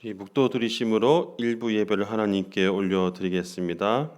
이 묵도 드리심으로 일부 예배를 하나님께 올려드리겠습니다.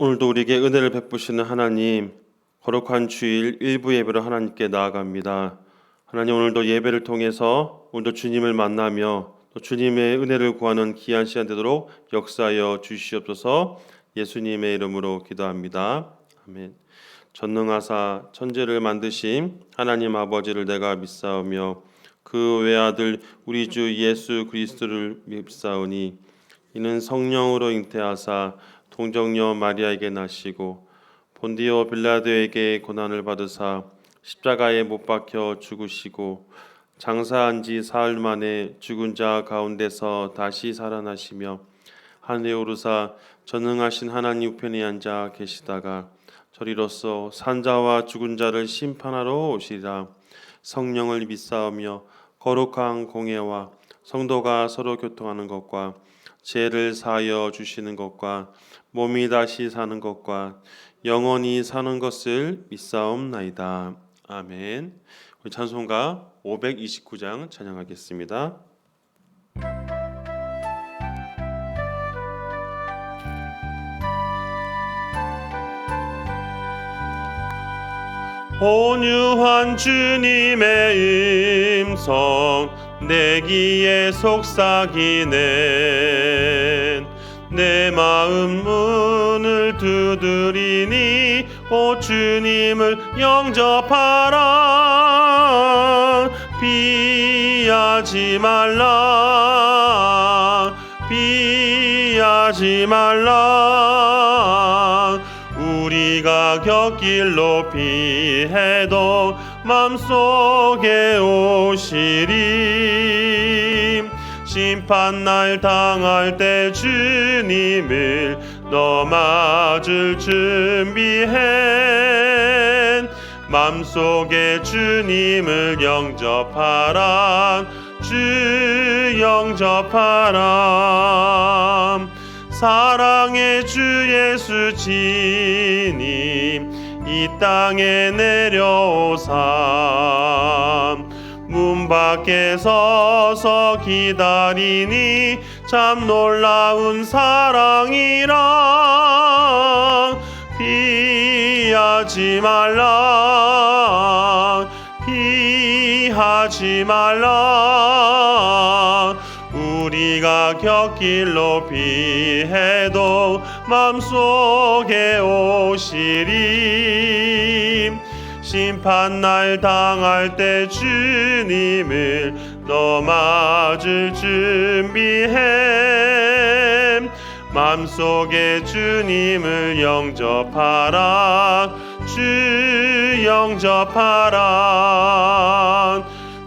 오늘도 우리에게 은혜를 베푸시는 하나님, 거룩한 주일 일부 예배를 하나님께 나아갑니다. 하나님, 오늘도 예배를 통해서 오늘도 주님을 만나며 또 주님의 은혜를 구하는 귀한 시간 되도록 역사하여 주시옵소서. 예수님의 이름으로 기도합니다. 아멘. 전능하사 천지를 만드신 하나님 아버지를 내가 믿사오며 그 외아들 우리 주 예수 그리스도를 믿사오니 이는 성령으로 잉태하사 동정녀 마리아에게 나시고 본디오 빌라도에게 고난을 받으사 십자가에 못 박혀 죽으시고 장사한 지 사흘 만에 죽은 자 가운데서 다시 살아나시며 하늘에 오르사 전능하신 하나님 우편에 앉아 계시다가 저리로서 산자와 죽은 자를 심판하러 오시리라. 성령을 믿사오며 거룩한 공예와 성도가 서로 교통하는 것과 죄를 사하여 주시는 것과 몸이 다시 사는 것과 영원히 사는 것을 믿사옵나이다. 아멘. 우리 찬송가 529장 찬양하겠습니다. 온유한 주님의 음성 내 귀에 속삭이네. 내 마음 문을 두드리니 오 주님을 영접하라. 피하지 말라. 피하지 말라. 우리가 곁길로 피해도 맘속에 오시리. 심판날 당할 때 주님을 너 맞을 준비해. 맘속에 주님을 영접하라. 주 영접하라. 사랑의 주 예수 주님 이 땅에 내려오사 문 밖에 서서 기다리니 참 놀라운 사랑이라. 피하지 말라. 피하지 말라. 우리가 곁길로 피해도 맘속에 오시리. 심판날 당할 때 주님을 너 맞을 준비해. 맘속에 주님을 영접하라. 주 영접하라.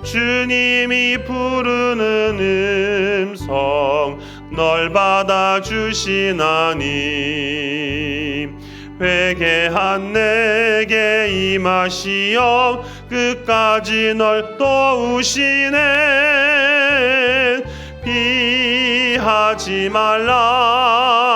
주님이 부르는 음성 널 받아주시나니. 회개한 내게 임하시어 끝까지 널 도우시네. 피하지 말라.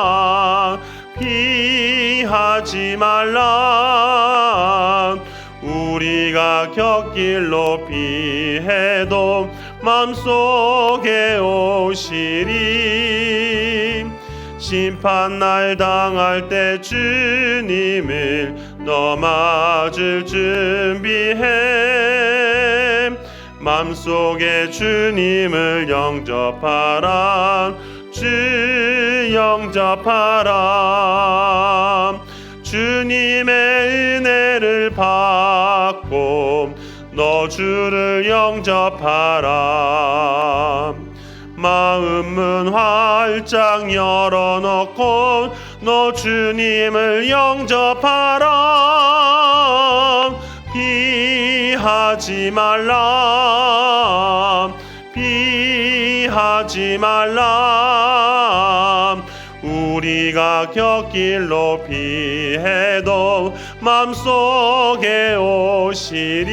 피하지 말라. 우리가 곁길로 피해도 맘속에 오시리. 심판날 당할 때 주님을 너 맞을 준비해. 맘속에 주님을 영접하라. 주 영접하라. 주님의 은혜를 받고 너 주를 영접하라. 마음문 활짝 열어놓고 너 주님을 영접하라. 피하지 말라. 피하지 말라. 우리 우리가 곁길로 피해도 맘속에 오시리.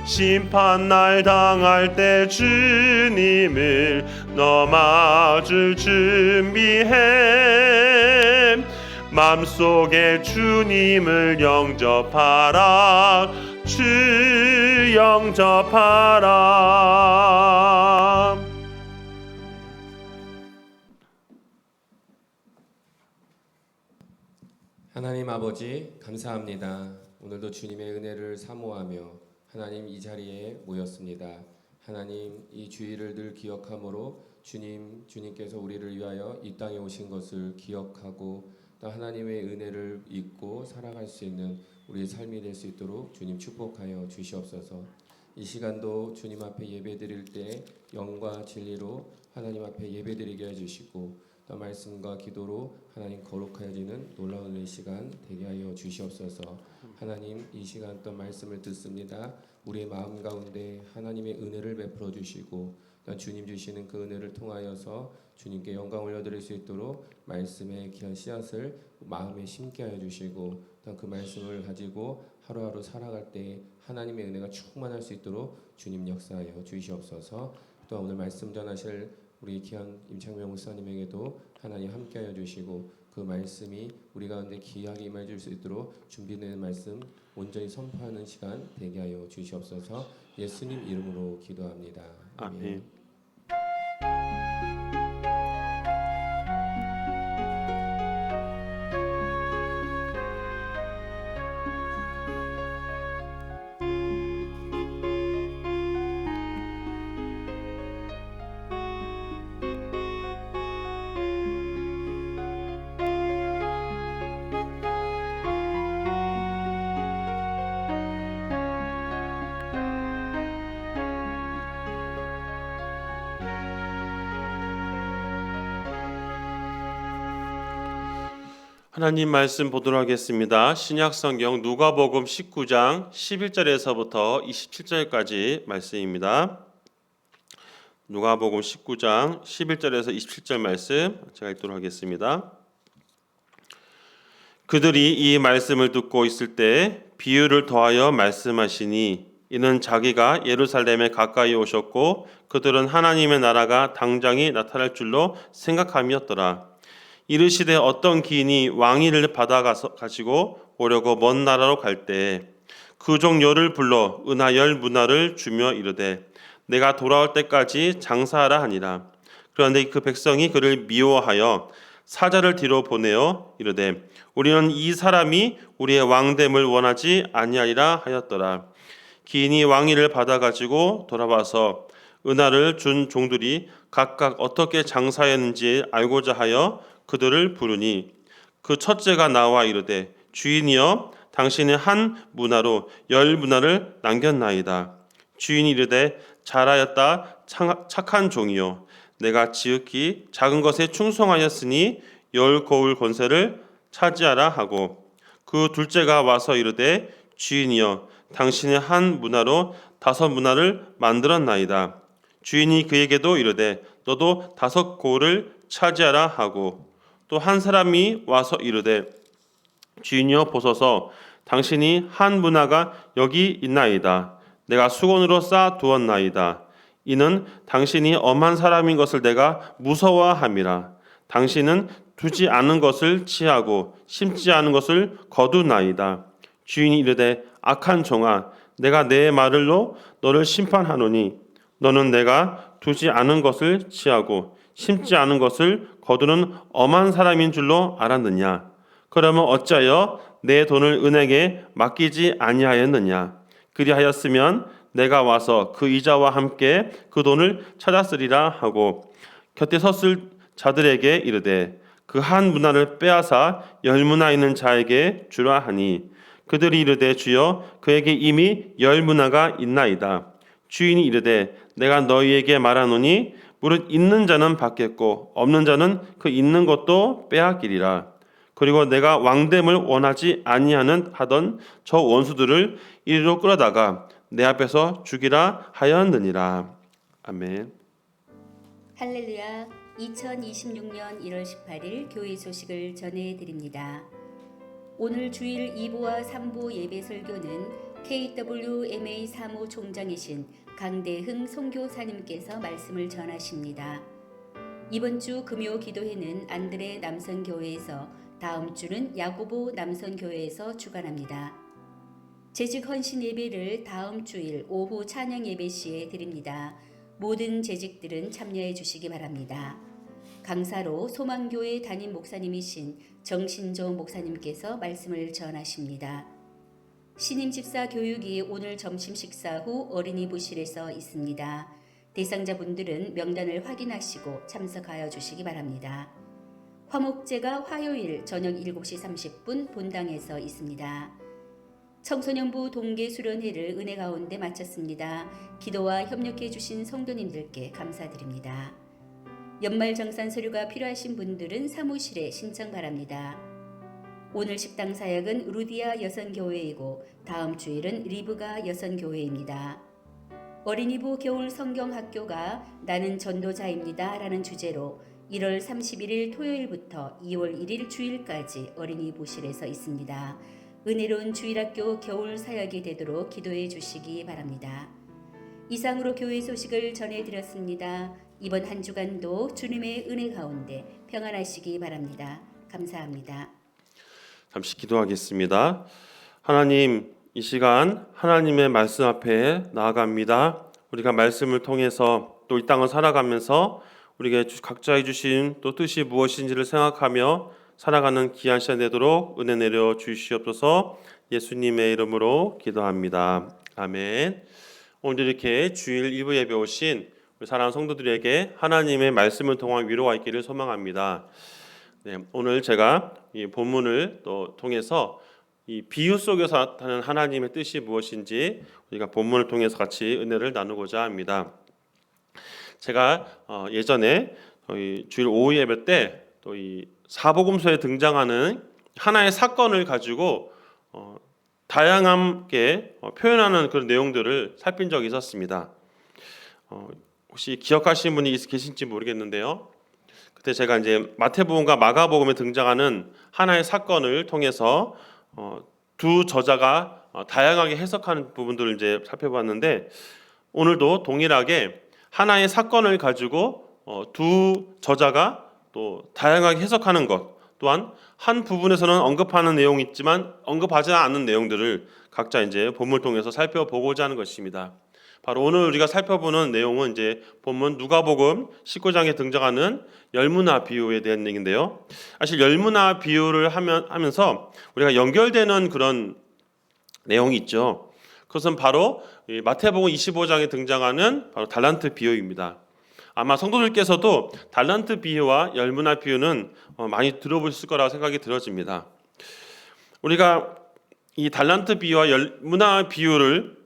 심판날 당할 때 주님을 넘어줄 준비해. 맘속에 주님을 영접하라. 주 영접하라. 하나님 아버지 감사합니다. 오늘도 주님의 은혜를 사모하며 하나님 이 자리에 모였습니다. 하나님 이 주일을 늘 기억함으로 주님께서 우리를 위하여 이 땅에 오신 것을 기억하고 또 하나님의 은혜를 잊고 살아갈 수 있는 우리의 삶이 될 수 있도록 주님 축복하여 주시옵소서. 이 시간도 주님 앞에 예배드릴 때 영과 진리로 하나님 앞에 예배드리게 해주시고 또 말씀과 기도로 하나님 거룩해지는 놀라운 은혜의 시간 되게 하여 주시옵소서. 하나님 이 시간 또 말씀을 듣습니다. 우리의 마음 가운데 하나님의 은혜를 베풀어 주시고 또 주님 주시는 그 은혜를 통하여서 주님께 영광 올려드릴 수 있도록 말씀의 귀한 씨앗을 마음에 심게 하여 주시고 또 그 말씀을 가지고 하루하루 살아갈 때 하나님의 은혜가 충만할 수 있도록 주님 역사하여 주시옵소서. 또 오늘 말씀 전하실 우리 귀한 임창명 목사님에게도 하나님 함께하여 주시고 그 말씀이 우리 가운데 귀하게 임해 줄 수 있도록 준비된 말씀 온전히 선포하는 시간 되게 하여 주시옵소서. 예수님 이름으로 기도합니다. 아멘. 하나님 말씀 보도록 하겠습니다. 신약성경 누가복음 19장 11절에서부터 27절까지 말씀입니다. 누가복음 19장 11절에서 27절 말씀 제가 읽도록 하겠습니다. 그들이 이 말씀을 듣고 있을 때 비유를 더하여 말씀하시니 이는 자기가 예루살렘에 가까이 오셨고 그들은 하나님의 나라가 당장이 나타날 줄로 생각함이었더라. 이르시되 어떤 기인이 왕위를 받아 가지고 오려고 먼 나라로 갈 때 그 종료를 불러 은하 10문화를 주며 이르되 내가 돌아올 때까지 장사하라 하니라. 그런데 그 백성이 그를 미워하여 사자를 뒤로 보내어 이르되 우리는 이 사람이 우리의 왕됨을 원하지 아니하리라 하였더라. 기인이 왕위를 받아 가지고 돌아와서 은하를 준 종들이 각각 어떻게 장사했는지 알고자 하여 그들을 부르니 그 첫째가 나와 이르되 주인이여 당신의 한 문화로 10문화를 남겼나이다. 주인이 이르되 잘하였다 착한 종이요 내가 지극히 작은 것에 충성하였으니 10고을 권세를 차지하라 하고 그 둘째가 와서 이르되 주인이여 당신의 한 문화로 5문화를 만들었나이다. 주인이 그에게도 이르되 너도 5고을을 차지하라 하고 또 한 사람이 와서 이르되 주인이여 보소서 당신이 한 문화가 여기 있나이다. 내가 수건으로 쌓아 두었나이다. 이는 당신이 엄한 사람인 것을 내가 무서워함이라. 당신은 두지 않은 것을 취하고 심지 않은 것을 거두나이다. 주인이 이르되 악한 종아 내가 내 말로 너를 심판하노니 너는 내가 두지 않은 것을 취하고 심지 않은 것을 거두는 엄한 사람인 줄로 알았느냐? 그러면 어찌하여 내 돈을 은행에 맡기지 아니하였느냐? 그리하였으면 내가 와서 그 이자와 함께 그 돈을 찾았으리라 하고 곁에 섰을 자들에게 이르되 그 한 문화를 빼앗아 10문화 있는 자에게 주라 하니 그들이 이르되 주여 그에게 이미 10문화가 있나이다. 주인이 이르되 내가 너희에게 말하노니 무릇 있는 자는 받겠고 없는 자는 그 있는 것도 빼앗기리라. 그리고 내가 왕됨을 원하지 아니하는 하던 저 원수들을 이리로 끌어다가 내 앞에서 죽이라 하였느니라. 아멘. 할렐루야. 2026년 1월 18일 교회 소식을 전해드립니다. 오늘 주일 2부와 3부 예배 설교는 KWMA 사무 총장이신 강대흥 선교사님께서 말씀을 전하십니다. 이번 주 금요 기도회는 안드레 남선교회에서, 다음 주는 야고보 남선교회에서 주관합니다. 재직 헌신 예배를 다음 주일 오후 찬양 예배 시에 드립니다. 모든 재직들은 참여해 주시기 바랍니다. 강사로 소망교회 담임 목사님이신 정신조 목사님께서 말씀을 전하십니다. 신임 집사 교육이 오늘 점심 식사 후 어린이 부실에서 있습니다. 대상자분들은 명단을 확인하시고 참석하여 주시기 바랍니다. 화목제가 화요일 저녁 7시 30분 본당에서 있습니다. 청소년부 동계 수련회를 은혜 가운데 마쳤습니다. 기도와 협력해 주신 성도님들께 감사드립니다. 연말정산 서류가 필요하신 분들은 사무실에 신청 바랍니다. 오늘 식당 사역은 루디아 여선교회이고 다음 주일은 리브가 여선교회입니다. 어린이부 겨울 성경학교가 나는 전도자입니다 라는 주제로 1월 31일 토요일부터 2월 1일 주일까지 어린이부실에서 있습니다. 은혜로운 주일학교 겨울 사역이 되도록 기도해 주시기 바랍니다. 이상으로 교회 소식을 전해드렸습니다. 이번 한 주간도 주님의 은혜 가운데 평안하시기 바랍니다. 감사합니다. 잠시 기도하겠습니다. 하나님, 이 시간 하나님의 말씀 앞에 나아갑니다. 우리가 말씀을 통해서 또 이 땅을 살아가면서 우리에게 각자의 주신 또 뜻이 무엇인지를 생각하며 살아가는 귀한 시간 되도록 은혜 내려 주시옵소서. 예수님의 이름으로 기도합니다. 아멘. 오늘 이렇게 주일 2부 예배 오신 우리 사랑하는 성도들에게 하나님의 말씀을 통한 위로가 있기를 소망합니다. 네, 오늘 제가 이 본문을 또 통해서 이 비유 속에서 나타나는 하나님의 뜻이 무엇인지 우리가 본문을 통해서 같이 은혜를 나누고자 합니다. 제가 예전에 주일 오후 예배 때 또 이 사복음서에 등장하는 하나의 사건을 가지고 다양하게 표현하는 그런 내용들을 살핀 적이 있었습니다. 혹시 기억하시는 분이 계신지 모르겠는데요. 그때 제가 이제 마태복음과 마가복음에 등장하는 하나의 사건을 통해서 두 저자가 다양하게 해석하는 부분들을 이제 살펴봤는데, 오늘도 동일하게 하나의 사건을 가지고 두 저자가 또 다양하게 해석하는 것, 또한 한 부분에서는 언급하는 내용이 있지만 언급하지 않는 내용들을 각자 이제 본문을 통해서 살펴보고자 하는 것입니다. 바로 오늘 우리가 살펴보는 내용은 이제 본문 누가복음 19장에 등장하는 열무나 비유에 대한 얘기인데요. 사실 열무나 비유를 하면서 우리가 연결되는 그런 내용이 있죠. 그것은 바로 마태복음 25장에 등장하는 바로 달란트 비유입니다. 아마 성도들께서도 달란트 비유와 열무나 비유는 많이 들어보셨을 거라고 생각이 들어집니다. 우리가 이 달란트 비유와 열무나 비유를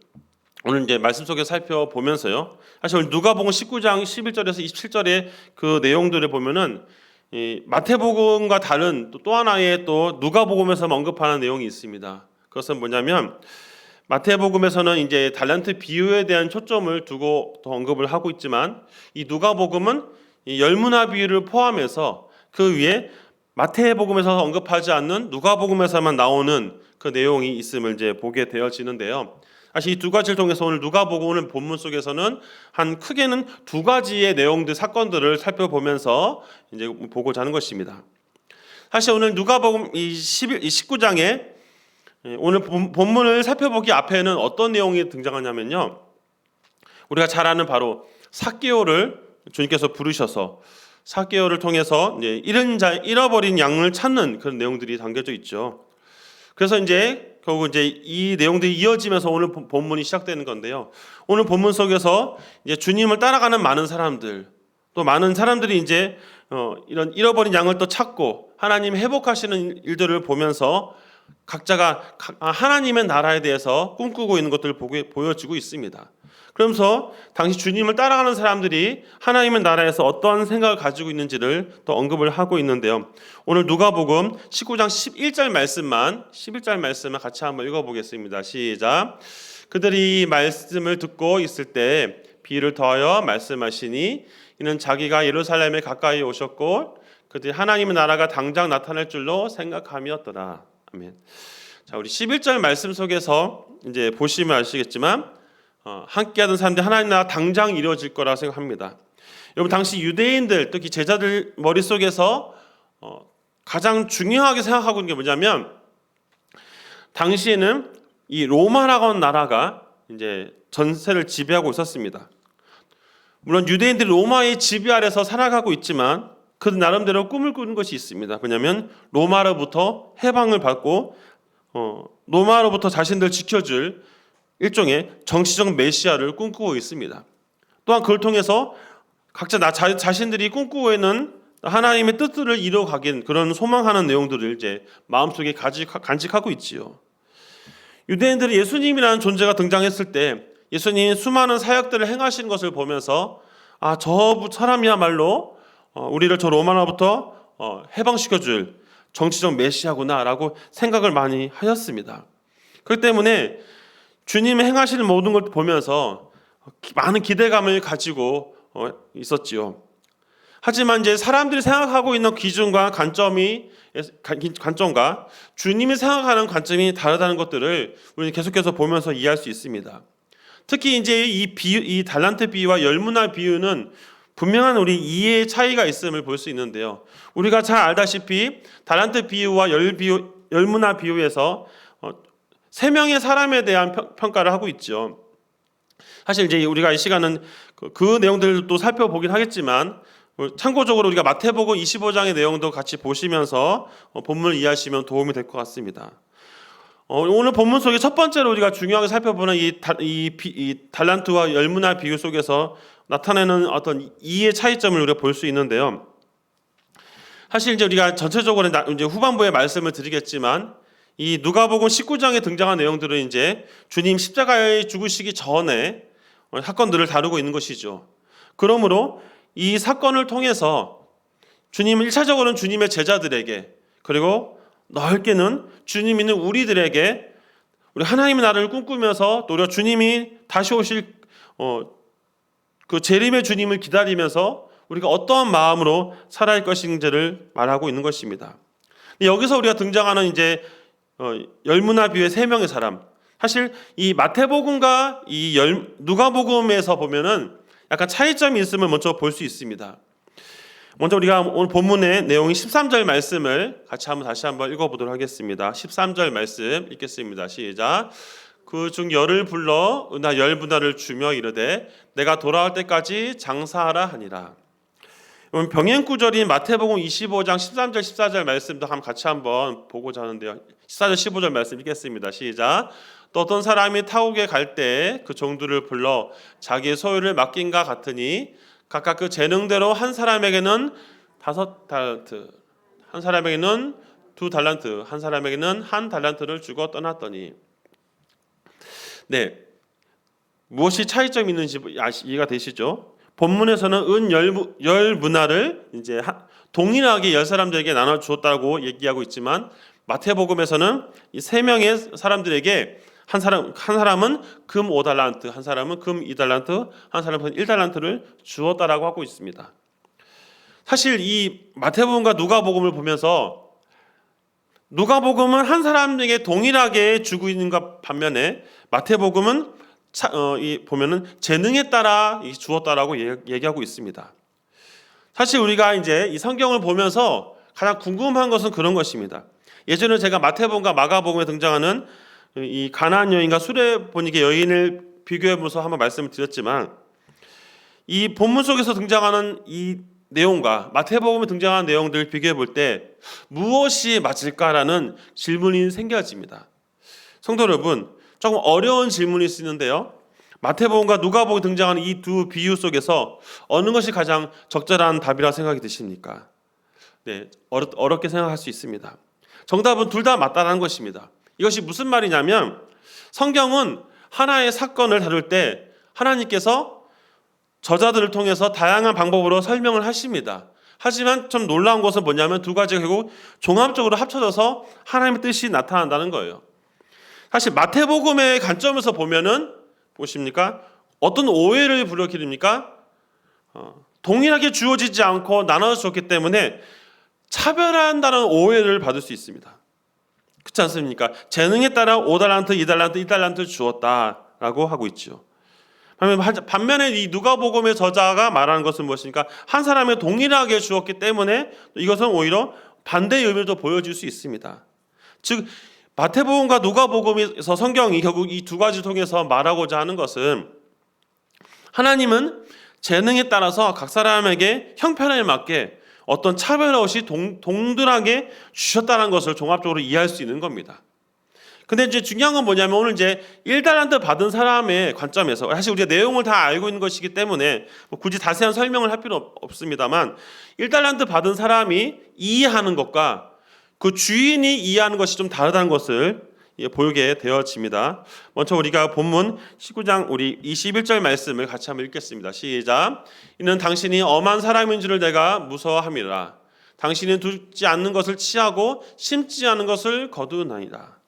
오늘 이제 말씀 속에 살펴보면서요. 사실 오늘 누가복음 19장 11절에서 27절의 그 내용들을 보면은 이 마태복음과 다른 또 하나의 또 누가복음에서만 언급하는 내용이 있습니다. 그것은 뭐냐면 마태복음에서는 이제 달란트 비유에 대한 초점을 두고 또 언급을 하고 있지만 이 누가복음은 이 열무나 비유를 포함해서 그 위에 마태복음에서 언급하지 않는 누가복음에서만 나오는 그 내용이 있음을 이제 보게 되어지는데요. 사실 이 두 가지를 통해서 오늘 누가복음 본문 속에서는 한 크게는 두 가지의 내용들, 사건들을 살펴보면서 이제 보고자 하는 것입니다. 사실 오늘 누가복음 이 19장에 오늘 본문을 살펴보기 앞에는 어떤 내용이 등장하냐면요. 우리가 잘 아는 바로 삭개오를 주님께서 부르셔서 삭개오를 통해서 이제 잃어버린 양을 찾는 그런 내용들이 담겨져 있죠. 그래서 이제 결국 이제 이 내용들이 이어지면서 오늘 본문이 시작되는 건데요. 오늘 본문 속에서 이제 주님을 따라가는 많은 사람들, 또 많은 사람들이 이제 이런 잃어버린 양을 또 찾고 하나님 회복하시는 일들을 보면서 각자가 하나님의 나라에 대해서 꿈꾸고 있는 것들을 보여지고 있습니다. 그러면서 당시 주님을 따라가는 사람들이 하나님의 나라에서 어떠한 생각을 가지고 있는지를 또 언급을 하고 있는데요. 오늘 누가복음 19장 11절 말씀만 같이 한번 읽어보겠습니다. 시작. 그들이 말씀을 듣고 있을 때 비유를 더하여 말씀하시니 이는 자기가 예루살렘에 가까이 오셨고 그들이 하나님의 나라가 당장 나타날 줄로 생각함이었더라. 아멘. 자, 우리 11절 말씀 속에서 이제 보시면 아시겠지만 함께하던 사람들이 하나님 나라 당장 이루어질 거라 생각합니다. 여러분 당시 유대인들 특히 제자들 머릿속에서 가장 중요하게 생각하고 있는 게 뭐냐면 당시에는 이 로마라고 하는 나라가 이제 전세를 지배하고 있었습니다. 물론 유대인들이 로마의 지배 아래서 살아가고 있지만 그 나름대로 꿈을 꾸는 것이 있습니다. 왜냐하면 로마로부터 해방을 받고 로마로부터 자신들 지켜줄 일종의 정치적 메시아를 꿈꾸고 있습니다. 또한 그걸 통해서 각자 자신들이 꿈꾸고 있는 하나님의 뜻들을 이루어가긴 그런 소망하는 내용들을 이제 마음속에 간직하고 있지요. 유대인들이 예수님이라는 존재가 등장했을 때 예수님이 수많은 사역들을 행하시는 것을 보면서 저 사람이야말로 우리를 저 로마로부터 해방시켜줄 정치적 메시아구나라고 생각을 많이 하였습니다. 그렇기 때문에 주님이 행하시는 모든 걸 보면서 많은 기대감을 가지고 있었지요. 하지만 이제 사람들이 생각하고 있는 기준과 관점과 주님이 생각하는 관점이 다르다는 것들을 우리는 계속해서 보면서 이해할 수 있습니다. 특히 이제 이 달란트 비유와 열문화 비유는 분명한 우리 이해의 차이가 있음을 볼 수 있는데요. 우리가 잘 알다시피 달란트 비유와 열문화 비유에서 세 명의 사람에 대한 평가를 하고 있죠. 사실 이제 우리가 이 시간은 그 내용들도 살펴보긴 하겠지만 참고적으로 우리가 마태복음 25장의 내용도 같이 보시면서 본문을 이해하시면 도움이 될 것 같습니다. 오늘 본문 속에 첫 번째로 우리가 중요하게 살펴보는 이 달란트와 열문화 비유 속에서 나타내는 어떤 이해 차이점을 우리가 볼 수 있는데요. 사실 이제 우리가 전체적으로 이제 후반부에 말씀을 드리겠지만 이 누가복음 19장에 등장한 내용들은 이제 주님 십자가에 죽으시기 전에 사건들을 다루고 있는 것이죠. 그러므로 이 사건을 통해서 주님은 1차적으로는 주님의 제자들에게 그리고 넓게는 주님 있는 우리들에게 우리 하나님의 나라를 꿈꾸면서 또 우리가 주님이 다시 오실 그 재림의 주님을 기다리면서 우리가 어떠한 마음으로 살아야 할 것인지를 말하고 있는 것입니다. 여기서 우리가 등장하는 이제 열문화 비유의 세 명의 사람, 사실 이 마태복음과 이 누가복음에서 보면은 약간 차이점이 있음을 먼저 볼 수 있습니다. 먼저 우리가 오늘 본문의 내용이 13절 말씀을 같이 다시 한번 읽어보도록 하겠습니다. 13절 말씀 읽겠습니다. 시작. 그 중 열을 불러 은하 열분하를 주며 이르되 내가 돌아올 때까지 장사하라 하니라. 병행 구절인 마태복음 25장 13절 14절 말씀도 같이 한번 보고자 하는데요. 14절 15절 말씀 읽겠습니다. 시작. 또 어떤 사람이 타국에 갈 때 그 종들을 불러 자기의 소유를 맡긴가 같으니 각각 그 재능대로 한 사람에게는 5달란트, 한 사람에게는 2달란트, 한 사람에게는 1달란트를 주고 떠났더니. 네, 무엇이 차이점이 있는지 이해가 되시죠? 본문에서는 은 열 문화를 이제 동일하게 10사람들에게 나눠 주었다고 얘기하고 있지만 마태복음에서는 이 세 명의 사람들에게 한 사람은 금 5달란트, 한 사람은 금 2달란트, 한 사람은 1달란트를 주었다라고 하고 있습니다. 사실 이 마태복음과 누가복음을 보면서 누가복음은 한 사람에게 동일하게 주고 있는 것 반면에 마태복음은 보면은 재능에 따라 주었다라고 얘기하고 있습니다. 사실 우리가 이제 이 성경을 보면서 가장 궁금한 것은 그런 것입니다. 예전에 제가 마태복음과 마가복음에 등장하는 이 가나안 여인과 수레보니게 여인을 비교해보면서 한번 말씀을 드렸지만 이 본문 속에서 등장하는 이 내용과 마태복음에 등장하는 내용들을 비교해볼 때 무엇이 맞을까라는 질문이 생겨집니다. 성도 여러분, 조금 어려운 질문일 수 있는데요. 마태복음과 누가복음에 등장하는 이 두 비유 속에서 어느 것이 가장 적절한 답이라 생각이 드십니까? 네, 어렵게 생각할 수 있습니다. 정답은 둘 다 맞다라는 것입니다. 이것이 무슨 말이냐면 성경은 하나의 사건을 다룰 때 하나님께서 저자들을 통해서 다양한 방법으로 설명을 하십니다. 하지만 좀 놀라운 것은 뭐냐면 두 가지가 결국 종합적으로 합쳐져서 하나님의 뜻이 나타난다는 거예요. 사실 마태복음의 관점에서 보면은 보십니까? 어떤 오해를 불러일으킵니까? 동일하게 주어지지 않고 나눠서 줬기 때문에 차별한다는 오해를 받을 수 있습니다. 그렇지 않습니까? 재능에 따라 5달란트, 2달란트, 1달란트 주었다라고 하고 있죠. 반면에 이 누가복음의 저자가 말하는 것은 무엇입니까? 한 사람에 동일하게 주었기 때문에 이것은 오히려 반대의 의미도 보여질 수 있습니다. 즉 마태복음과 누가복음에서 성경이 결국 이 두 가지를 통해서 말하고자 하는 것은 하나님은 재능에 따라서 각 사람에게 형편에 맞게 어떤 차별 없이 동등하게 주셨다는 것을 종합적으로 이해할 수 있는 겁니다. 근데 이제 중요한 건 뭐냐면 오늘 이제 1달란트 받은 사람의 관점에서 사실 우리가 내용을 다 알고 있는 것이기 때문에 굳이 자세한 설명을 할 필요 없습니다만 1달란트 받은 사람이 이해하는 것과 그 주인이 이해하는 것이 좀 다르다는 것을 보게 되어집니다. 먼저 우리가 본문 19장 우리 21절 말씀을 같이 한번 읽겠습니다. 시작. 이는 당신이 엄한 사람인 줄을 내가 무서워함이라. 당신이 두지 않는 것을 취하고 심지 않은 것을 거두나이다.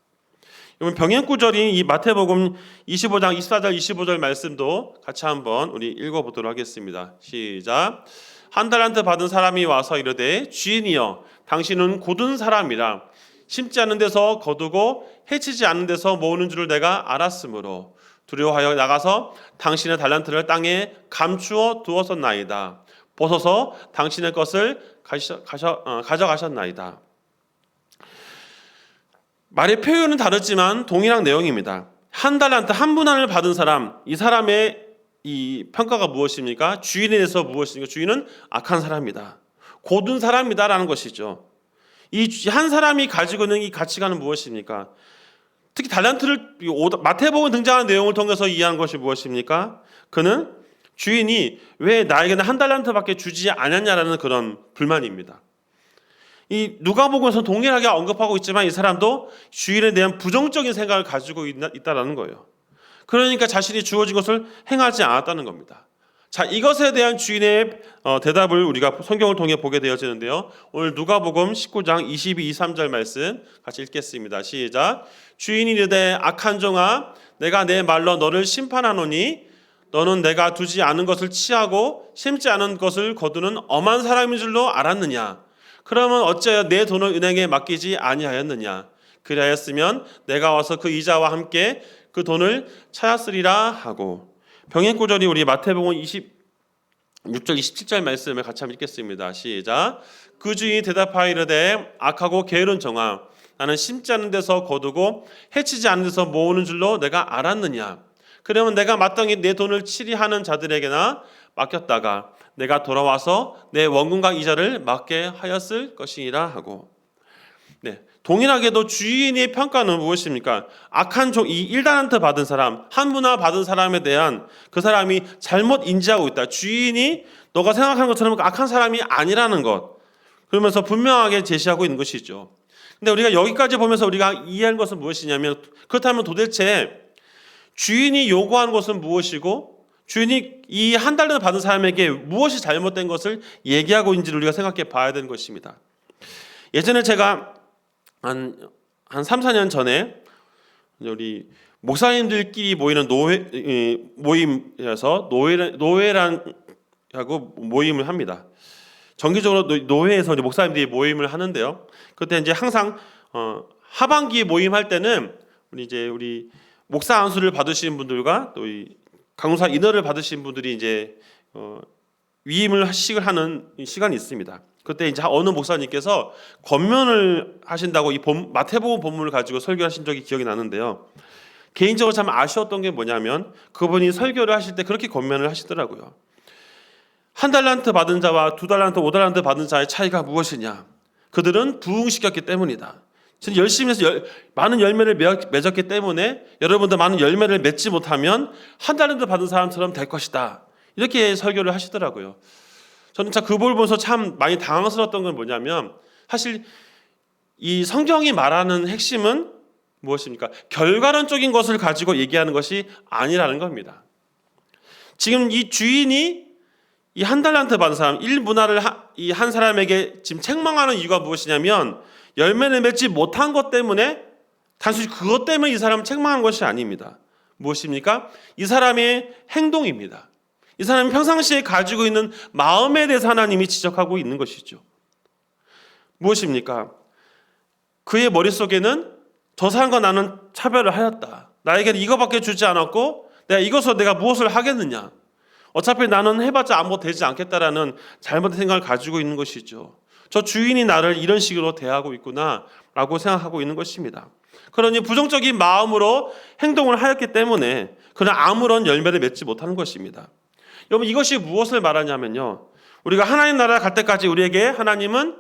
그러면 병행 구절인 이 마태복음 25장 24절 25절 말씀도 같이 한번 우리 읽어보도록 하겠습니다. 시작. 한 달란트 받은 사람이 와서 이르되 주인이여 당신은 고든 사람이라 심지 않는 데서 거두고 해치지 않는 데서 모으는 줄을 내가 알았으므로 두려워하여 나가서 당신의 달란트를 땅에 감추어 두었었나이다. 벗어서 당신의 것을 가져가셨나이다. 말의 표현은 다르지만 동일한 내용입니다. 한 달란트 한 분한을 받은 사람, 이 사람의 이 평가가 무엇입니까? 주인에 대해서 무엇입니까? 주인은 악한 사람이다. 고든 사람이다라는 것이죠. 이 한 사람이 가지고 있는 이 가치관은 무엇입니까? 특히 달란트를 마태복음 등장하는 내용을 통해서 이해한 것이 무엇입니까? 그는 주인이 왜 나에게는 한 달란트밖에 주지 않았냐라는 그런 불만입니다. 이 누가복음에서 동일하게 언급하고 있지만 이 사람도 주인에 대한 부정적인 생각을 가지고 있다라는 거예요. 그러니까 자신이 주어진 것을 행하지 않았다는 겁니다. 자, 이것에 대한 주인의 대답을 우리가 성경을 통해 보게 되어지는데요. 오늘 누가복음 19장 22, 23절 말씀 같이 읽겠습니다. 시작. 주인이 이르되 악한 종아 내가 내 말로 너를 심판하노니 너는 내가 두지 않은 것을 취하고 심지 않은 것을 거두는 엄한 사람인 줄로 알았느냐? 그러면 어찌하여 내 돈을 은행에 맡기지 아니하였느냐? 그리하였으면 내가 와서 그 이자와 함께 그 돈을 찾았으리라 하고. 병행 구절이 우리 마태복음 26절 27절 말씀을 같이 한번 읽겠습니다. 시작. 그 주인이 대답하여 이르되 악하고 게으른 종아 나는 심지 않은 데서 거두고 해치지 않는 데서 모으는 줄로 내가 알았느냐? 그러면 내가 마땅히 내 돈을 치리하는 자들에게나 맡겼다가 내가 돌아와서 내 원금과 이자를 맡게 하였을 것이니라 하고. 네, 동일하게도 주인의 평가는 무엇입니까? 악한 종, 이 1달란트 받은 사람, 한 분화 받은 사람에 대한 그 사람이 잘못 인지하고 있다. 주인이 너가 생각하는 것처럼 악한 사람이 아니라는 것. 그러면서 분명하게 제시하고 있는 것이죠. 근데 우리가 여기까지 보면서 우리가 이해할 것은 무엇이냐면 그렇다면 도대체 주인이 요구하는 것은 무엇이고 주인이 이 한 달란트 받은 사람에게 무엇이 잘못된 것을 얘기하고 있는지를 우리가 생각해 봐야 되는 것입니다. 예전에 제가 한 3, 4년 전에 우리 목사님들끼리 모이는 모임이라서 노회라고 모임을 합니다. 정기적으로 노회에서 목사님들이 모임을 하는데요. 그때 이제 항상 하반기 모임할 때는 우리 목사 안수를 받으시는 분들과 또 이 강사 인허를 받으신 분들이 이제 위임을 하는 시간이 있습니다. 그때 이제 어느 목사님께서 권면을 하신다고 이 마태복음 본문을 가지고 설교하신 적이 기억이 나는데요. 개인적으로 참 아쉬웠던 게 뭐냐면 그분이 설교를 하실 때 그렇게 권면을 하시더라고요. 한 달란트 받은 자와 2달란트, 5달란트 받은 자의 차이가 무엇이냐? 그들은 부흥시켰기 때문이다. 열심히 해서 많은 열매를 맺었기 때문에 여러분도 많은 열매를 맺지 못하면 한 달란트 받은 사람처럼 될 것이다. 이렇게 설교를 하시더라고요. 저는 참 그 부분을 보면서 참 많이 당황스러웠던 건 뭐냐면 사실 이 성경이 말하는 핵심은 무엇입니까? 결과론적인 것을 가지고 얘기하는 것이 아니라는 겁니다. 지금 이 주인이 이 한 달란트 받은 사람, 1문화를 이 한 사람에게 지금 책망하는 이유가 무엇이냐면 열매를 맺지 못한 것 때문에 단순히 그것 때문에 이 사람을 책망한 것이 아닙니다. 무엇입니까? 이 사람의 행동입니다. 이 사람이 평상시에 가지고 있는 마음에 대해서 하나님이 지적하고 있는 것이죠. 무엇입니까? 그의 머릿속에는 저 사람과 나는 차별을 하였다. 나에게는 이거밖에 주지 않았고 내가 무엇을 하겠느냐. 어차피 나는 해봤자 아무 되지 않겠다라는 잘못된 생각을 가지고 있는 것이죠. 저 주인이 나를 이런 식으로 대하고 있구나 라고 생각하고 있는 것입니다. 그러니 부정적인 마음으로 행동을 하였기 때문에 그는 아무런 열매를 맺지 못하는 것입니다. 여러분, 이것이 무엇을 말하냐면요, 우리가 하나님 나라 갈 때까지 우리에게 하나님은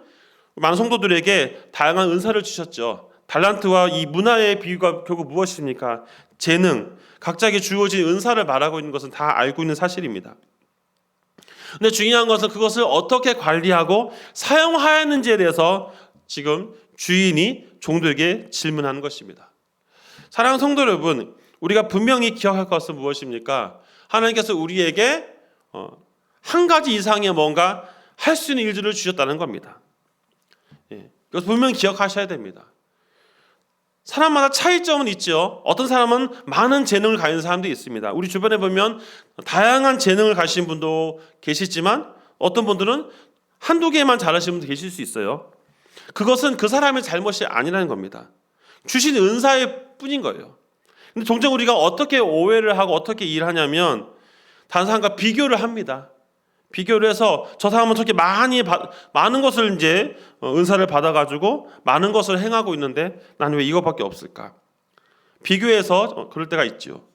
많은 성도들에게 다양한 은사를 주셨죠. 달란트와 이 문화의 비유가 결국 무엇입니까? 재능, 각자에게 주어진 은사를 말하고 있는 것은 다 알고 있는 사실입니다. 근데 중요한 것은 그것을 어떻게 관리하고 사용하였는지에 대해서 지금 주인이 종들에게 질문하는 것입니다. 사랑하는 성도 여러분, 우리가 분명히 기억할 것은 무엇입니까? 하나님께서 우리에게 한 가지 이상의 뭔가 할 수 있는 일들을 주셨다는 겁니다. 그래서 분명히 기억하셔야 됩니다. 사람마다 차이점은 있죠. 어떤 사람은 많은 재능을 가진 사람도 있습니다. 우리 주변에 보면 다양한 재능을 가진 분도 계시지만 어떤 분들은 한두 개만 잘하시는 분도 계실 수 있어요. 그것은 그 사람의 잘못이 아니라는 겁니다. 주신 은사의 뿐인 거예요. 근데 종종 우리가 어떻게 오해를 하고 어떻게 일하냐면 다른 사람과 비교를 합니다. 비교를 해서 저 사람은 저렇게 많은 것을 이제 은사를 받아가지고 많은 것을 행하고 있는데 나는 왜 이것밖에 없을까? 비교해서 그럴 때가 있죠.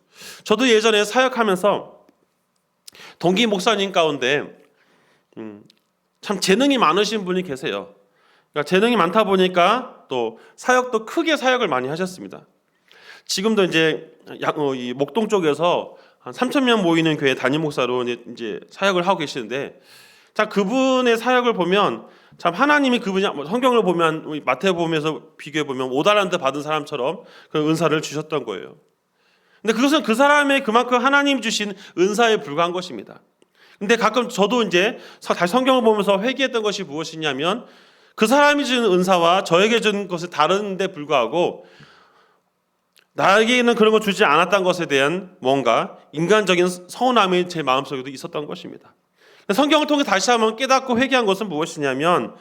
저도 예전에 사역하면서 동기 목사님 가운데 참 재능이 많으신 분이 계세요. 그러니까 재능이 많다 보니까 또 사역도 크게 사역을 많이 하셨습니다. 지금도 이제 이 목동 쪽에서 한 3,000명 모이는 교회 담임 목사로 이제 사역을 하고 계시는데, 자, 그분의 사역을 보면 참 하나님이 그분이 성경을 보면 마태복음에서 비교해 보면 5달란트 받은 사람처럼 그 은사를 주셨던 거예요. 근데 그것은 그 사람의 그만큼 하나님이 주신 은사에 불과한 것입니다. 근데 가끔 저도 이제 다시 성경을 보면서 회개했던 것이 무엇이냐면 그 사람이 준 은사와 저에게 준 것이 다른데 불구하고 나에게는 그런 거 주지 않았다는 것에 대한 뭔가 인간적인 서운함이 제 마음속에도 있었던 것입니다. 성경을 통해 다시 한번 깨닫고 회개한 것은 무엇이냐면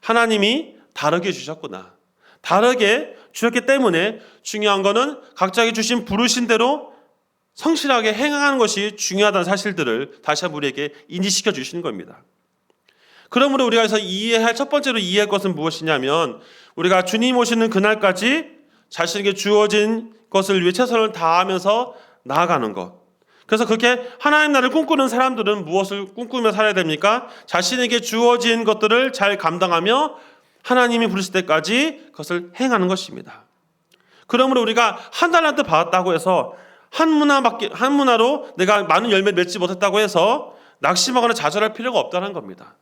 하나님이 다르게 주셨구나. 다르게 주셨기 때문에 중요한 거는 각자에게 주신 부르신 대로 성실하게 행하는 것이 중요하다는 사실들을 다시 한번 우리에게 인지시켜 주시는 겁니다. 그러므로 우리가 그래서 첫 번째로 이해할 것은 무엇이냐면 우리가 주님 오시는 그날까지 자신에게 주어진 것을 위해 최선을 다하면서 나아가는 것. 그래서 그렇게 하나님 나라를 꿈꾸는 사람들은 무엇을 꿈꾸며 살아야 됩니까? 자신에게 주어진 것들을 잘 감당하며 하나님이 부르실 때까지 그것을 행하는 것입니다. 그러므로 우리가 한 달란트 받았다고 해서 한 문화로 내가 많은 열매를 맺지 못했다고 해서 낙심하거나 좌절할 필요가 없다는 겁니다.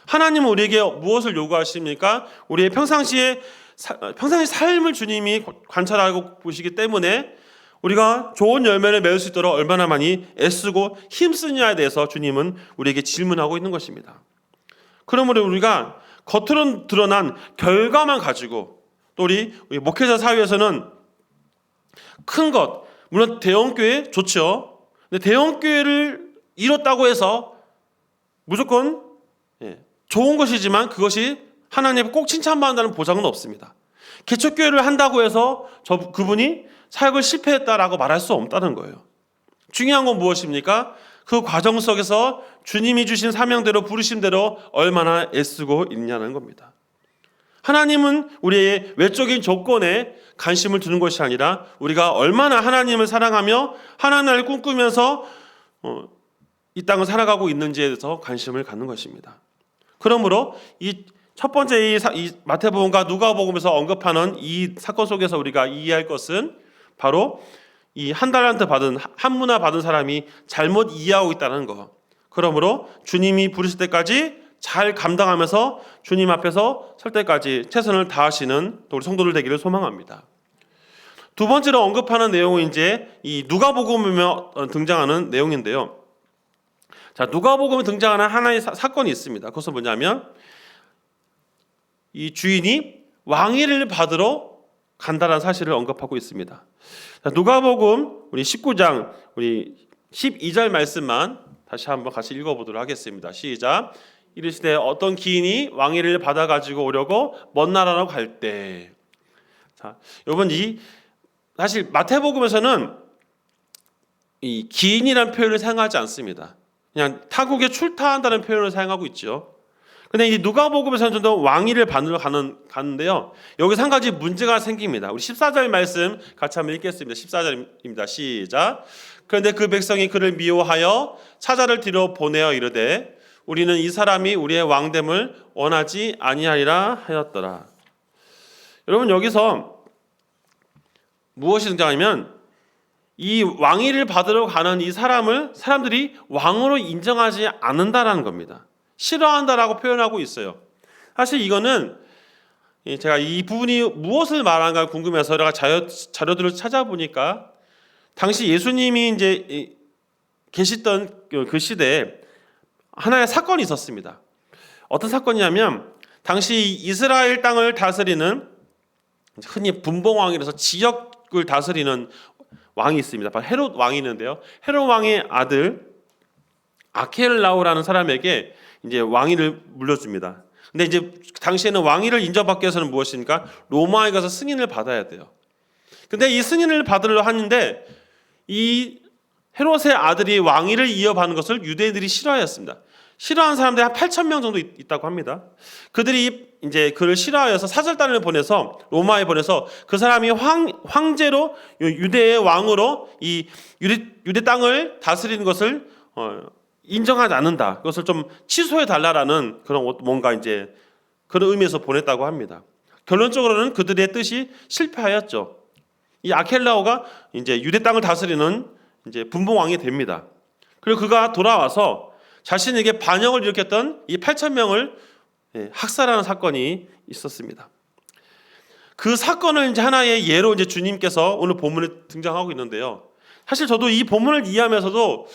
하나님은 우리에게 무엇을 요구하십니까? 우리의 평상시 삶을 주님이 관찰하고 보시기 때문에 우리가 좋은 열매를 맺을 수 있도록 얼마나 많이 애쓰고 힘쓰냐에 대해서 주님은 우리에게 질문하고 있는 것입니다. 그러므로 우리가 겉으로 드러난 결과만 가지고 또 우리 목회자 사회에서는 큰 것, 물론 대형교회 좋죠. 근데 대형교회를 이뤘다고 해서 무조건 좋은 것이지만 그것이 하나님 꼭 칭찬받는다는 보장은 없습니다. 개척교회를 한다고 해서 그분이 사역을 실패했다라고 말할 수 없다는 거예요. 중요한 건 무엇입니까? 그 과정 속에서 주님이 주신 사명대로 부르심대로 얼마나 애쓰고 있냐는 겁니다. 하나님은 우리의 외적인 조건에 관심을 두는 것이 아니라 우리가 얼마나 하나님을 사랑하며 하나님을 꿈꾸면서 이 땅을 살아가고 있는지에 대해서 관심을 갖는 것입니다. 그러므로 이 첫 번째 이 마태복음과 누가복음에서 언급하는 이 사건 속에서 우리가 이해할 것은 바로 이 한 달란트 받은 한 문화 받은 사람이 잘못 이해하고 있다는 것. 그러므로 주님이 부르실 때까지 잘 감당하면서 주님 앞에서 설 때까지 최선을 다하시는 우리 성도들 되기를 소망합니다. 두 번째로 언급하는 내용은 이제 이 누가복음에 등장하는 내용인데요. 자, 누가복음에 등장하는 하나의 사건이 있습니다. 그것은 뭐냐면 이 주인이 왕위를 받으러 간다라는 사실을 언급하고 있습니다. 자, 누가복음 우리 19장 우리 12절 말씀만 다시 한번 같이 읽어보도록 하겠습니다. 시작. 이르시되 어떤 기인이 왕위를 받아 가지고 오려고 먼 나라로 갈 때. 자, 여러분 사실 마태복음에서는 이 기인이라는 표현을 사용하지 않습니다. 그냥 타국에 출타한다는 표현을 사용하고 있죠. 근데 이 누가복음에서는 좀 더 왕위를 받으러 가는데요. 여기서 한 가지 문제가 생깁니다. 우리 14절 말씀 같이 한번 읽겠습니다. 14절입니다. 시작. 그런데 그 백성이 그를 미워하여 사자를 뒤로 보내어 이르되 우리는 이 사람이 우리의 왕됨을 원하지 아니하리라 하였더라. 여러분 여기서 무엇이 등장하냐면 이 왕위를 받으러 가는 이 사람들이 왕으로 인정하지 않는다라는 겁니다. 싫어한다라고 표현하고 있어요. 사실 이거는 제가 이 부분이 무엇을 말하는가 궁금해서 제가 자료들을 찾아보니까 당시 예수님이 이제 계시던 그 시대에 하나의 사건이 있었습니다. 어떤 사건이냐면 당시 이스라엘 땅을 다스리는 흔히 분봉왕이라서 지역을 다스리는 왕이 있습니다. 바로 헤롯 왕이 있는데요. 헤롯 왕의 아들 아켈라오라는 사람에게 이제 왕위를 물려줍니다. 근데 이제 당시에는 왕위를 인정받기 위해서는 무엇입니까? 로마에 가서 승인을 받아야 돼요. 근데 이 승인을 받으려 하는데 이 헤롯의 아들이 왕위를 이어받는 것을 유대인들이 싫어하였습니다. 싫어하는 사람들이 한 8,000명 정도 있다고 합니다. 그들이 이제 그를 싫어하여서 사절단을 보내서 로마에 보내서 그 사람이 황제로 유대의 왕으로 이 유대 땅을 다스리는 것을 인정하지 않는다. 그것을 좀 취소해 달라라는 그런 뭔가 이제 그런 의미에서 보냈다고 합니다. 결론적으로는 그들의 뜻이 실패하였죠. 이 아켈라오가 이제 유대 땅을 다스리는 이제 분봉왕이 됩니다. 그리고 그가 돌아와서 자신에게 반역을 일으켰던 이 8,000명을 학살하는 사건이 있었습니다. 그 사건을 이제 하나의 예로 이제 주님께서 오늘 본문에 등장하고 있는데요. 사실 저도 이 본문을 이해하면서도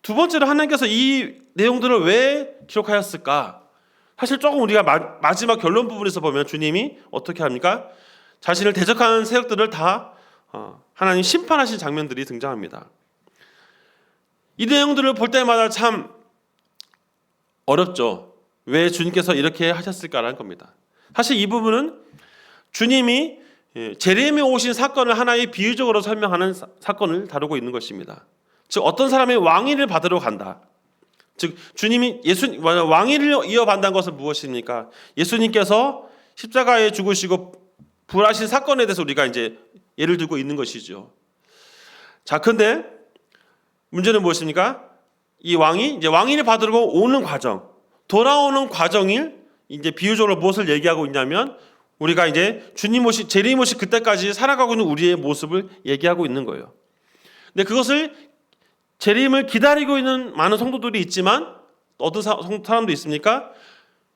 두 번째로 하나님께서 이 내용들을 왜 기록하였을까? 사실 조금 우리가 마지막 결론 부분에서 보면 주님이 어떻게 합니까? 자신을 대적하는 세력들을 다 하나님 심판하신 장면들이 등장합니다. 이 내용들을 볼 때마다 참 어렵죠. 왜 주님께서 이렇게 하셨을까라는 겁니다. 사실 이 부분은 주님이 제레미야 오신 사건을 하나의 비유적으로 설명하는 사건을 다루고 있는 것입니다. 즉 어떤 사람이 왕위를 받으러 간다. 즉 주님이 왕위를 이어받는다는 것은 무엇입니까? 예수님께서 십자가에 죽으시고 부활하신 사건에 대해서 우리가 이제 예를 들고 있는 것이죠. 자, 근데 문제는 무엇입니까? 이 왕이 이제 왕위를 받으러 오는 과정, 돌아오는 과정을 이제 비유적으로 무엇을 얘기하고 있냐면 우리가 이제 주님 오시 재림 오시 그때까지 살아가고 있는 우리의 모습을 얘기하고 있는 거예요. 근데 그것을 재림을 기다리고 있는 많은 성도들이 있지만 어떤 사람도 있습니까?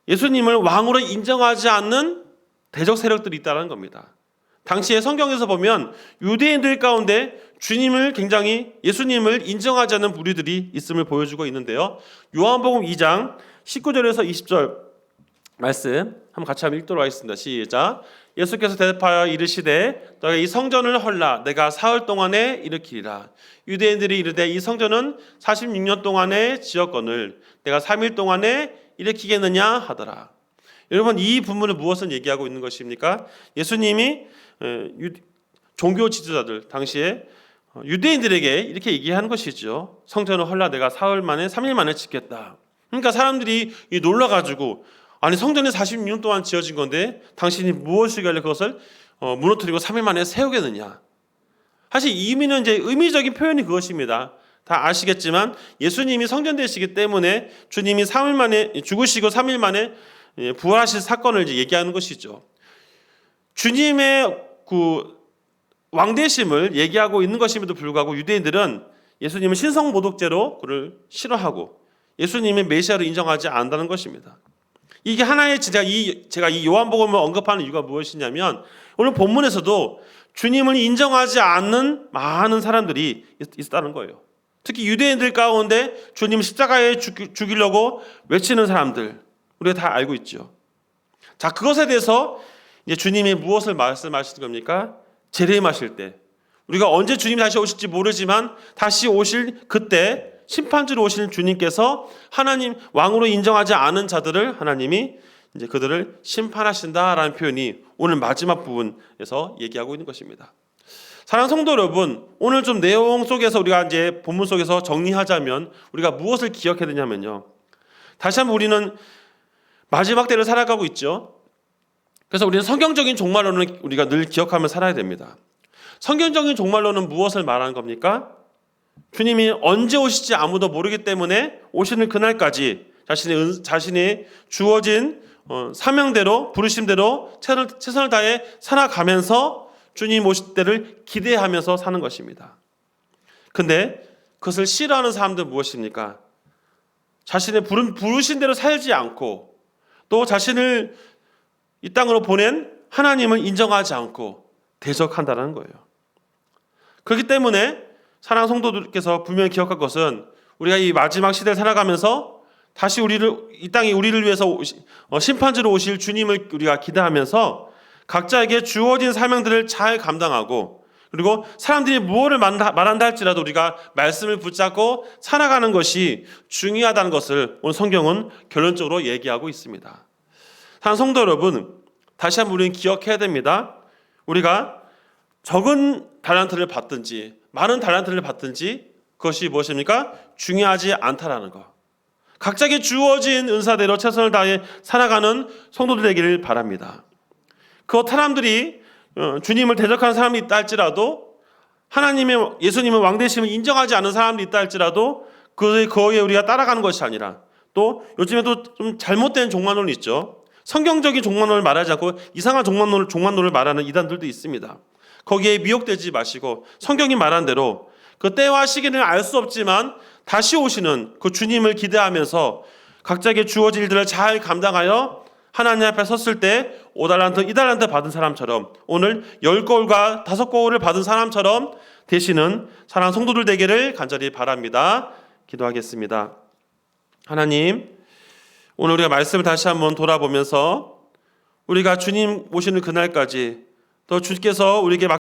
예수님을 왕으로 인정하지 않는 대적 세력들이 있다는 겁니다. 당시에 성경에서 보면 유대인들 가운데 예수님을 인정하지 않는 무리들이 있음을 보여주고 있는데요. 요한복음 2장 19절에서 20절 말씀 한번 같이 읽도록 하겠습니다. 시작. 예수께서 대답하여 이르시되 너희 이 성전을 헐라 내가 사흘 동안에 일으키리라. 유대인들이 이르되 이 성전은 46년 동안에 지었거늘 내가 3일 동안에 일으키겠느냐 하더라. 여러분 이 본문은 무엇을 얘기하고 있는 것입니까? 예수님이 종교 지도자들 당시에 유대인들에게 이렇게 얘기하는 것이죠. 성전을 헐라 내가 사흘 만에 3일 만에 짓겠다. 그러니까 사람들이 놀라가지고 아니 성전이 46년 동안 지어진 건데 당신이 무엇이길래 그것을 무너뜨리고 3일 만에 세우겠느냐. 사실 의미는 이제 의미적인 표현이 그것입니다. 다 아시겠지만 예수님이 성전 되시기 때문에 주님이 3일 만에 죽으시고 3일 만에 부활하실 사건을 이제 얘기하는 것이죠. 주님의 그 왕대심을 얘기하고 있는 것임에도 불구하고 유대인들은 예수님을 신성모독죄로 그를 싫어하고 예수님의 메시아로 인정하지 않는다는 것입니다. 이게 하나의 제가 이 요한복음을 언급하는 이유가 무엇이냐면 오늘 본문에서도 주님을 인정하지 않는 많은 사람들이 있다는 거예요. 특히 유대인들 가운데 주님 십자가에 죽이려고 외치는 사람들 우리가 다 알고 있죠. 자, 그것에 대해서 이제 주님이 무엇을 말씀하시는 겁니까? 재림하실 때. 우리가 언제 주님이 다시 오실지 모르지만 다시 오실 그때 심판주로 오실 주님께서 하나님 왕으로 인정하지 않은 자들을 하나님이 이제 그들을 심판하신다라는 표현이 오늘 마지막 부분에서 얘기하고 있는 것입니다. 사랑하는 성도 여러분, 오늘 좀 내용 속에서 우리가 이제 본문 속에서 정리하자면 우리가 무엇을 기억해야 되냐면요. 다시 한번 우리는 마지막 때를 살아가고 있죠. 그래서 우리는 성경적인 종말론을 우리가 늘 기억하며 살아야 됩니다. 성경적인 종말론은 무엇을 말하는 겁니까? 주님이 언제 오실지 아무도 모르기 때문에 오시는 그날까지 자신의 주어진 사명대로 부르심대로 최선을 다해 살아가면서 주님 오실 때를 기대하면서 사는 것입니다. 근데 그것을 싫어하는 사람들은 무엇입니까? 자신의 부르신 대로 살지 않고 또 자신을 이 땅으로 보낸 하나님을 인정하지 않고 대적한다는 거예요. 그렇기 때문에 사랑하는 성도들께서 분명히 기억할 것은 우리가 이 마지막 시대를 살아가면서 다시 이 땅에 우리를 위해서 심판주로 오실 주님을 우리가 기대하면서 각자에게 주어진 사명들을 잘 감당하고 그리고 사람들이 무엇을 말한다 할지라도 우리가 말씀을 붙잡고 살아가는 것이 중요하다는 것을 오늘 성경은 결론적으로 얘기하고 있습니다. 사랑하는 성도 여러분, 다시 한번 우리는 기억해야 됩니다. 우리가 적은 달란트를 받든지 많은 달란트를 받든지 그것이 무엇입니까? 중요하지 않다라는 것. 각자에게 주어진 은사대로 최선을 다해 살아가는 성도들 되기를 바랍니다. 그 사람들이 주님을 대적하는 사람이 있다 할지라도 예수님의 왕되심을 인정하지 않은 사람이 있다 할지라도 거기에 우리가 따라가는 것이 아니라 또 요즘에도 좀 잘못된 종말론이 있죠. 성경적인 종말론을 말하지 않고 이상한 종말론을 말하는 이단들도 있습니다. 거기에 미혹되지 마시고 성경이 말한 대로 그 때와 시기는 알 수 없지만 다시 오시는 그 주님을 기대하면서 각자에게 주어진 일들을 잘 감당하여 하나님 앞에 섰을 때 5달란트, 2달란트 받은 사람처럼 오늘 10거울과 5거울을 받은 사람처럼 되시는 사랑하는 성도들 되기를 간절히 바랍니다. 기도하겠습니다. 하나님, 오늘 우리가 말씀을 다시 한번 돌아보면서 우리가 주님 오시는 그날까지 또 주께서 우리에게